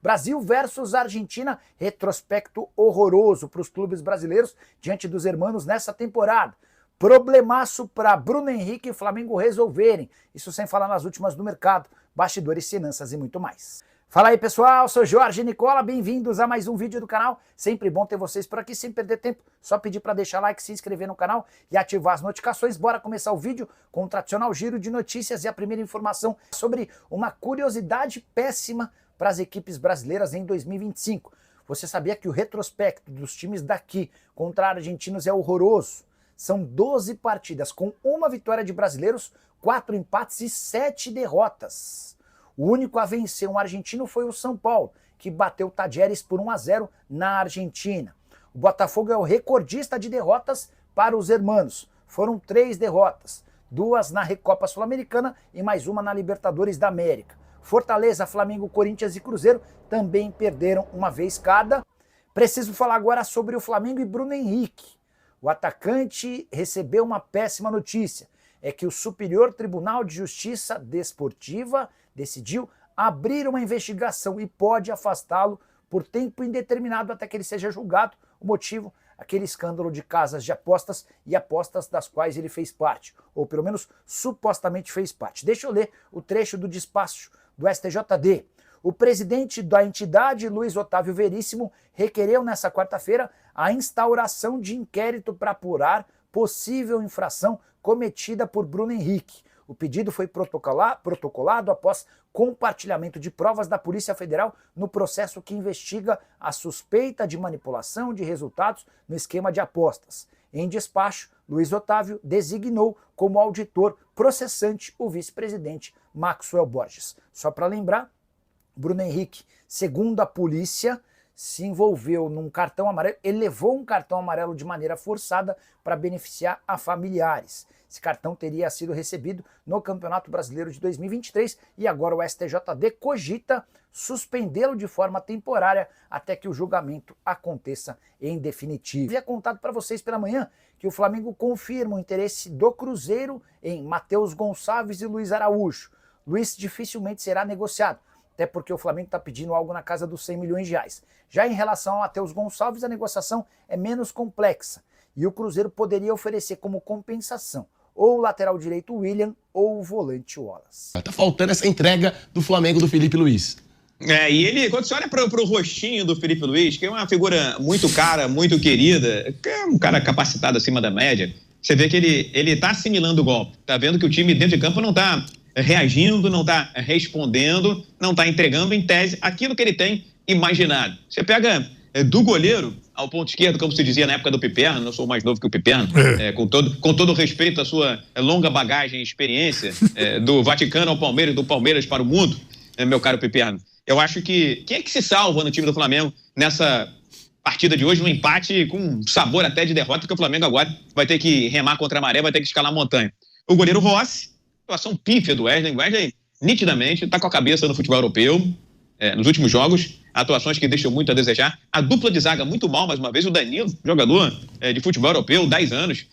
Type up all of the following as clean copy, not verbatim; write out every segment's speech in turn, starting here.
Brasil versus Argentina, retrospecto horroroso para os clubes brasileiros diante dos hermanos nessa temporada. Problemaço para Bruno Henrique e Flamengo resolverem. Isso sem falar nas últimas do mercado, bastidores, finanças e muito mais. Fala aí pessoal, sou Jorge Nicola, bem-vindos a mais um vídeo do canal. Sempre bom ter vocês por aqui, sem perder tempo. Só pedir para deixar like, se inscrever no canal e ativar as notificações. Bora começar o vídeo com o tradicional giro de notícias e a primeira informação sobre uma curiosidade péssima para as equipes brasileiras em 2025. Você sabia que o retrospecto dos times daqui contra argentinos é horroroso? São 12 partidas com uma vitória de brasileiros, 4 empates e 7 derrotas. O único a vencer um argentino foi o São Paulo, que bateu o Tajeres por 1-0 na Argentina. O Botafogo é o recordista de derrotas para os hermanos. Foram 3 derrotas, 2 na Recopa Sul-Americana e mais uma na Libertadores da América. Fortaleza, Flamengo, Corinthians e Cruzeiro também perderam uma vez cada. Preciso falar agora sobre o Flamengo e Bruno Henrique. O atacante recebeu uma péssima notícia. É que o Superior Tribunal de Justiça Desportiva decidiu abrir uma investigação e pode afastá-lo por tempo indeterminado até que ele seja julgado. O motivo, aquele escândalo de casas de apostas e apostas das quais ele fez parte, ou pelo menos supostamente fez parte. Deixa eu ler o trecho do despacho do STJD. O presidente da entidade, Luiz Otávio Veríssimo, requereu nesta quarta-feira a instauração de inquérito para apurar possível infração cometida por Bruno Henrique. O pedido foi protocolado após compartilhamento de provas da Polícia Federal no processo que investiga a suspeita de manipulação de resultados no esquema de apostas. Em despacho, Luiz Otávio designou como auditor processante o vice-presidente Maxwell Borges. Só para lembrar, Bruno Henrique, segundo a polícia, se envolveu num cartão amarelo, ele levou um cartão amarelo de maneira forçada para beneficiar a familiares. Esse cartão teria sido recebido no Campeonato Brasileiro de 2023 e agora o STJD cogita suspendê-lo de forma temporária até que o julgamento aconteça em definitivo. Havia contado para vocês pela manhã que o Flamengo confirma o interesse do Cruzeiro em Matheus Gonçalves e Luiz Araújo. Luiz dificilmente será negociado, até porque o Flamengo está pedindo algo na casa dos 100 milhões de reais. Já em relação a Matheus Gonçalves, a negociação é menos complexa e o Cruzeiro poderia oferecer como compensação ou o lateral direito William ou o volante Wallace. Tá faltando essa entrega do Flamengo do Felipe Luiz. E ele, quando você olha pro rostinho do Felipe Luiz, que é uma figura muito cara, muito querida, que é um cara capacitado acima da média, você vê que ele tá assimilando o golpe, tá vendo que o time dentro de campo não tá reagindo, não tá respondendo, não tá entregando em tese aquilo que ele tem imaginado. Você pega do goleiro ao ponto esquerdo, como se dizia na época do Piperno, não sou mais novo que o Piperno, com todo respeito à sua longa bagagem e experiência, do Vaticano ao Palmeiras, do Palmeiras para o mundo, meu caro Piperno. Eu acho que quem é que se salva no time do Flamengo nessa partida de hoje, um empate com sabor até de derrota, porque o Flamengo agora vai ter que remar contra a maré, vai ter que escalar a montanha. O goleiro Rossi, situação pífia do Wesley. Wesley nitidamente está com a cabeça no futebol europeu, nos últimos jogos, atuações que deixam muito a desejar. A dupla de zaga muito mal, mais uma vez, o Danilo, jogador de futebol europeu, 10 anos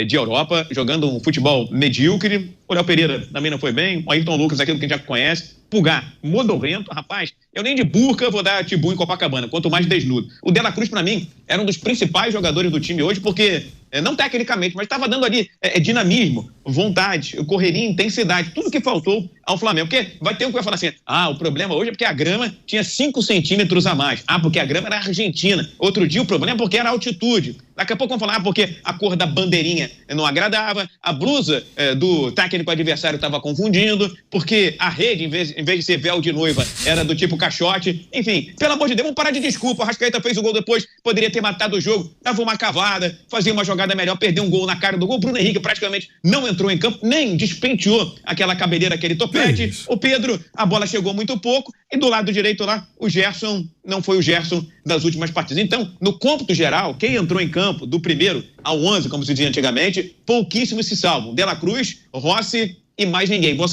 de Europa, jogando um futebol medíocre. O Léo Pereira também não foi bem, o Ayrton Lucas, aquilo que a gente já conhece. Pulgar, modorrento, rapaz, eu nem de burca vou dar tibu em Copacabana, quanto mais desnudo. O De La Cruz, para mim, era um dos principais jogadores do time hoje, porque, não tecnicamente, mas estava dando ali dinamismo, vontade, correria, intensidade, tudo que faltou ao Flamengo. Porque vai ter um que vai falar assim, o problema hoje é porque a grama tinha 5 centímetros a mais. Porque a grama era argentina. Outro dia o problema é porque era a altitude. Daqui a pouco vamos falar porque a cor da bandeirinha não agradava, a blusa do técnico adversário estava confundindo, porque a rede, em vez de ser véu de noiva, era do tipo caixote. Enfim, pelo amor de Deus, vamos parar de desculpa. O Arrascaeta fez o gol depois, poderia ter matado o jogo, dava uma cavada, fazia uma jogada melhor, perdeu um gol na cara do gol. Bruno Henrique praticamente não entrou em campo, nem despenteou aquela cabeleira, aquele topete. O Pedro, a bola chegou muito pouco, e do lado direito lá, o Gerson não foi o Gerson das últimas partidas. Então, no cômputo geral, quem entrou em campo do primeiro ao 11, como se dizia antigamente, pouquíssimos se salvam. De La Cruz, Rossi e mais ninguém. Vou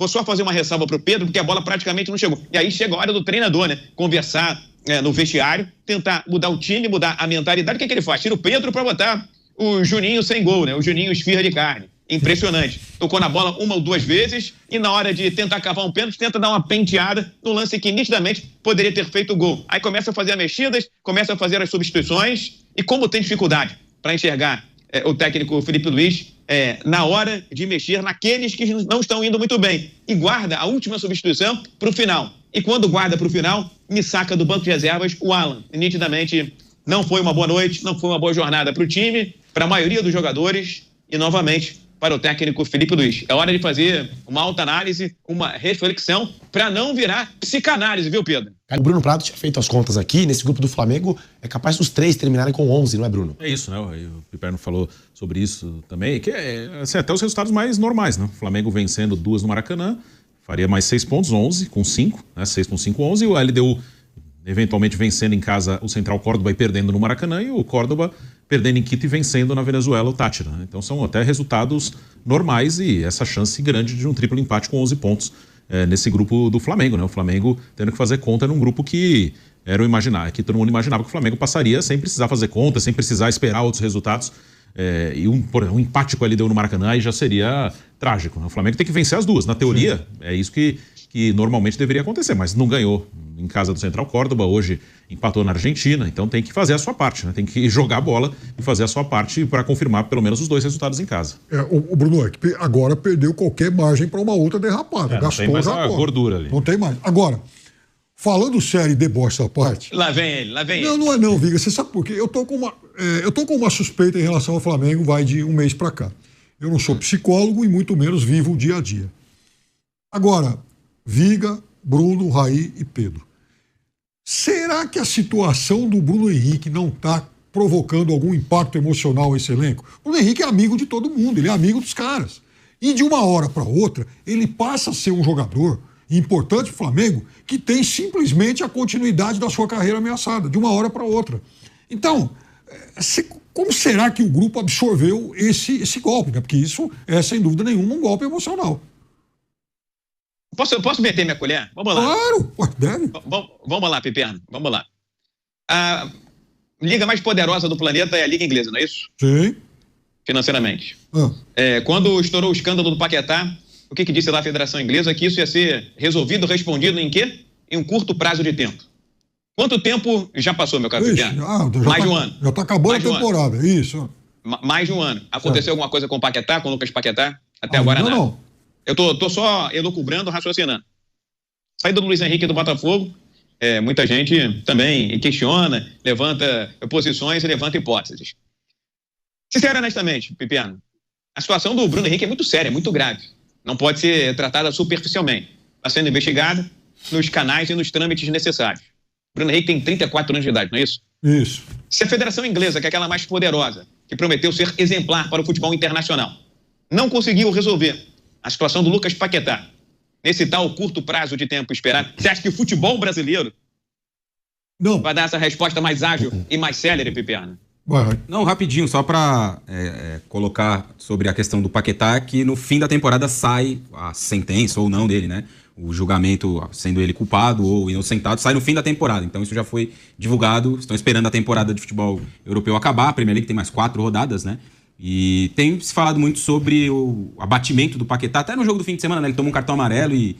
só fazer uma ressalva pro Pedro, porque a bola praticamente não chegou. E aí chega a hora do treinador, né? Conversar no vestiário, tentar mudar o time, mudar a mentalidade. O que ele faz? Tira o Pedro para botar o Juninho sem gol, né? O Juninho esfirra de carne. impressionante. Tocou na bola uma ou duas vezes e na hora de tentar cavar um pênalti, tenta dar uma penteada no lance que nitidamente poderia ter feito o gol. Aí começa a fazer as mexidas, começa a fazer as substituições e como tem dificuldade para enxergar o técnico Felipe Luiz na hora de mexer naqueles que não estão indo muito bem e guarda a última substituição para o final. E quando guarda para o final, me saca do banco de reservas o Alan. E, nitidamente, não foi uma boa noite, não foi uma boa jornada para o time, para a maioria dos jogadores e, novamente, para o técnico Felipe Luiz. É hora de fazer uma autoanálise, uma reflexão, para não virar psicanálise, viu, Pedro? O Bruno Prado tinha feito as contas aqui, nesse grupo do Flamengo, é capaz dos 3 terminarem com 11, não é, Bruno? É isso, né? O Piperno falou sobre isso também, que assim, até os resultados mais normais, né? O Flamengo vencendo 2 no Maracanã, faria mais 6 pontos, 11 com 5, né? 6 com 5, 11, e o LDU eventualmente vencendo em casa o Central Córdoba e perdendo no Maracanã, e o Córdoba perdendo em Quito e vencendo na Venezuela o Táchira. Então são até resultados normais e essa chance grande de um triplo empate com 11 pontos nesse grupo do Flamengo, né? O Flamengo tendo que fazer conta num grupo que era o imaginar, que todo mundo imaginava que o Flamengo passaria sem precisar fazer conta, sem precisar esperar outros resultados. E um empate com a LDU no Maracanã aí já seria trágico, né? O Flamengo tem que vencer as duas. Na teoria, é isso que normalmente deveria acontecer, mas não ganhou em casa do Central Córdoba, hoje empatou na Argentina, então tem que fazer a sua parte, né? Tem que jogar a bola e fazer a sua parte para confirmar pelo menos os 2 resultados em casa. O Bruno, agora perdeu qualquer margem para uma outra derrapada. Não tem mais a gordura ali. Não tem mais. Agora, falando sério e deboche da parte... Lá vem ele. Não é não, Viga. Você sabe por quê? Eu tô com uma suspeita em relação ao Flamengo, vai de um mês para cá. Eu não sou psicólogo e muito menos vivo o dia a dia. Agora, Viga, Bruno, Raí e Pedro. Será que a situação do Bruno Henrique não está provocando algum impacto emocional a esse elenco? O Bruno Henrique é amigo de todo mundo, ele é amigo dos caras. E de uma hora para outra, ele passa a ser um jogador importante para o Flamengo que tem simplesmente a continuidade da sua carreira ameaçada, de uma hora para outra. Então, como será que o grupo absorveu esse golpe? Né? Porque isso é, sem dúvida nenhuma, um golpe emocional. Posso meter minha colher? Vamos lá. Claro, deve. Vamos lá, Piperno, vamos lá. A liga mais poderosa do planeta é a Liga Inglesa, não é isso? Sim. Financeiramente. Quando estourou o escândalo do Paquetá, o que disse lá a Federação Inglesa? Que isso ia ser resolvido, respondido em quê? Em um curto prazo de tempo. Quanto tempo já passou, meu caro Piperno? Mais de um ano. Já está acabando a temporada, isso. Mais de um ano. Aconteceu alguma coisa com o Paquetá, com o Lucas Paquetá? Até agora nada. Não. Eu tô só elucubrando, raciocinando. Saída do Luiz Henrique do Botafogo, muita gente também questiona, levanta posições e levanta hipóteses. Sincero, honestamente, Piperno, a situação do Bruno Henrique é muito séria, muito grave. Não pode ser tratada superficialmente. Está sendo investigada nos canais e nos trâmites necessários. O Bruno Henrique tem 34 anos de idade, não é isso? Isso. Se a Federação Inglesa, que é aquela mais poderosa, que prometeu ser exemplar para o futebol internacional, não conseguiu resolver a situação do Lucas Paquetá, nesse tal curto prazo de tempo esperado, você acha que o futebol brasileiro vai dar essa resposta mais ágil e mais célere, Piperno? Não, rapidinho, só para colocar sobre a questão do Paquetá, que no fim da temporada sai a sentença ou não dele, né? O julgamento, sendo ele culpado ou inocentado, sai no fim da temporada. Então isso já foi divulgado, estão esperando a temporada de futebol europeu acabar, a Premier League tem mais 4 rodadas, né? E tem se falado muito sobre o abatimento do Paquetá, até no jogo do fim de semana, né? Ele toma um cartão amarelo e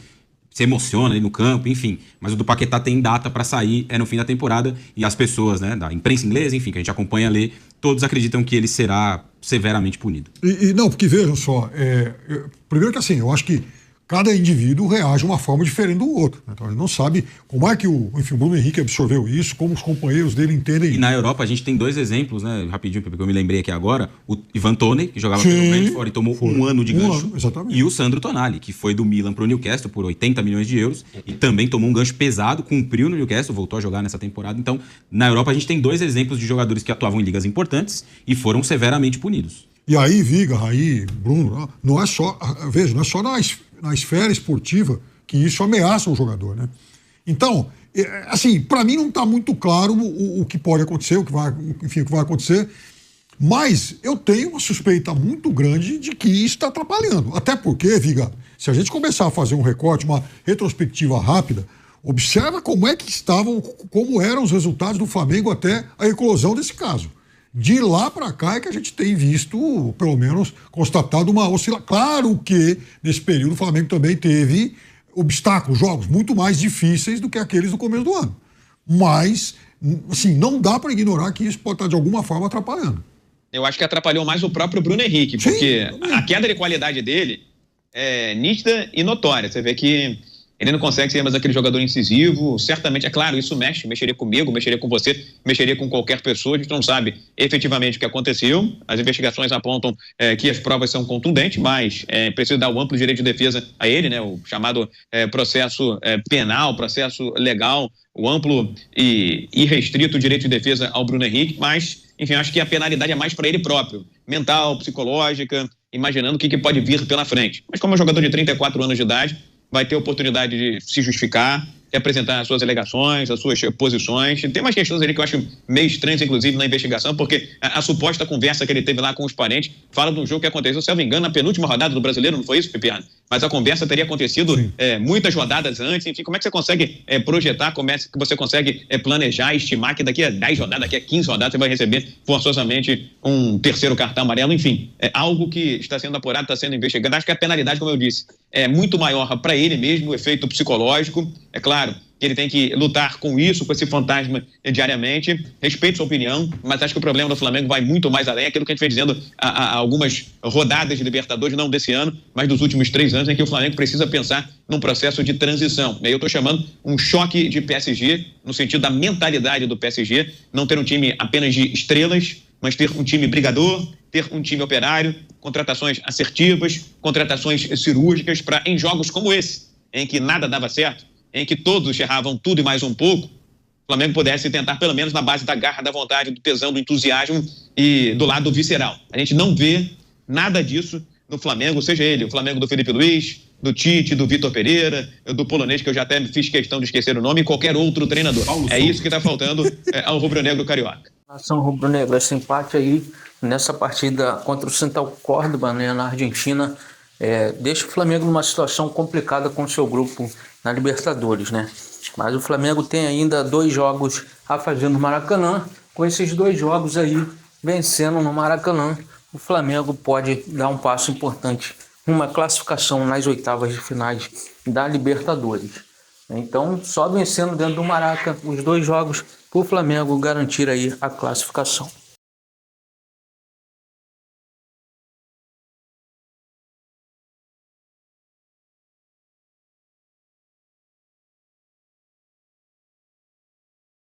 se emociona ali no campo, enfim. Mas o do Paquetá tem data para sair, no fim da temporada, e as pessoas, né, da imprensa inglesa, enfim, que a gente acompanha, lê, todos acreditam que ele será severamente punido. Não, porque vejam só, primeiro que assim, eu acho que cada indivíduo reage de uma forma diferente do outro. Então ele não sabe como é que o Bruno Henrique absorveu isso, como os companheiros dele entendem. E na Europa a gente tem 2 exemplos, né? Rapidinho, porque eu me lembrei aqui agora. O Ivan Toney, que jogava pelo Brentford e tomou um ano de gancho. Exatamente. E o Sandro Tonali, que foi do Milan para o Newcastle por 80 milhões de euros e também tomou um gancho pesado, cumpriu no Newcastle, voltou a jogar nessa temporada. Então, na Europa a gente tem 2 exemplos de jogadores que atuavam em ligas importantes e foram severamente punidos. E aí, Viga, Raí, Bruno, não é só, veja, não é só na esfera esportiva que isso ameaça o jogador, né? Então, assim, para mim não está muito claro o que pode acontecer, o que vai acontecer, mas eu tenho uma suspeita muito grande de que isso está atrapalhando. Até porque, Viga, se a gente começar a fazer um recorte, uma retrospectiva rápida, observa como eram os resultados do Flamengo até a eclosão desse caso. De lá para cá é que a gente tem visto, pelo menos, constatado uma oscilação. Claro que nesse período o Flamengo também teve obstáculos, jogos muito mais difíceis do que aqueles do começo do ano. Mas, assim, não dá para ignorar que isso pode estar de alguma forma atrapalhando. Eu acho que atrapalhou mais o próprio Bruno Henrique, porque a queda de qualidade dele é nítida e notória. Você vê que ele não consegue ser mais aquele jogador incisivo. Certamente, é claro, isso mexeria comigo, mexeria com você, mexeria com qualquer pessoa. A gente não sabe efetivamente o que aconteceu. As investigações apontam que as provas são contundentes, mas precisa dar o amplo direito de defesa a ele, né? O chamado processo penal, processo legal, o amplo e irrestrito direito de defesa ao Bruno Henrique. Mas, enfim, acho que a penalidade é mais para ele próprio, mental, psicológica, imaginando o que pode vir pela frente. Mas como é um jogador de 34 anos de idade, vai ter oportunidade de se justificar, de apresentar as suas alegações, as suas posições. Tem umas questões ali que eu acho meio estranhas, inclusive, na investigação, porque a suposta conversa que ele teve lá com os parentes fala de um jogo que aconteceu, se eu não me engano, na penúltima rodada do Brasileiro, não foi isso, Pipiano? Mas a conversa teria acontecido muitas rodadas antes. Enfim, como é que você consegue projetar, como é que você consegue planejar, estimar que daqui a 10 rodadas, daqui a 15 rodadas você vai receber forçosamente um terceiro cartão amarelo? Enfim, é algo que está sendo apurado, está sendo investigado. Acho que a penalidade, como eu disse, é muito maior para ele mesmo, o efeito psicológico. É claro que ele tem que lutar com isso, com esse fantasma diariamente. Respeito sua opinião, mas acho que o problema do Flamengo vai muito mais além. Aquilo que a gente vem dizendo há algumas rodadas de Libertadores, não desse ano, mas dos últimos 3 anos, em que o Flamengo precisa pensar num processo de transição. E aí eu estou chamando um choque de PSG, no sentido da mentalidade do PSG, não ter um time apenas de estrelas, mas ter um time brigador, ter um time operário, contratações assertivas, contratações cirúrgicas, para em jogos como esse, em que nada dava certo, em que todos erravam tudo e mais um pouco, o Flamengo pudesse tentar, pelo menos na base da garra, da vontade, do tesão, do entusiasmo e do lado visceral. A gente não vê nada disso no Flamengo, seja ele o Flamengo do Felipe Luiz, do Tite, do Vitor Pereira, do polonês, que eu já até fiz questão de esquecer o nome, e qualquer outro treinador. É isso que está faltando ao rubro-negro carioca. Nação rubro-negra, esse empate aí nessa partida contra o Central Córdoba, né, na Argentina, deixa o Flamengo numa situação complicada com o seu grupo na Libertadores, né? Mas o Flamengo tem ainda 2 jogos a fazer no Maracanã. Com esses 2 jogos aí vencendo no Maracanã, o Flamengo pode dar um passo importante, uma classificação nas oitavas de finais da Libertadores. Então, só vencendo dentro do Maraca os 2 jogos para o Flamengo garantir aí a classificação.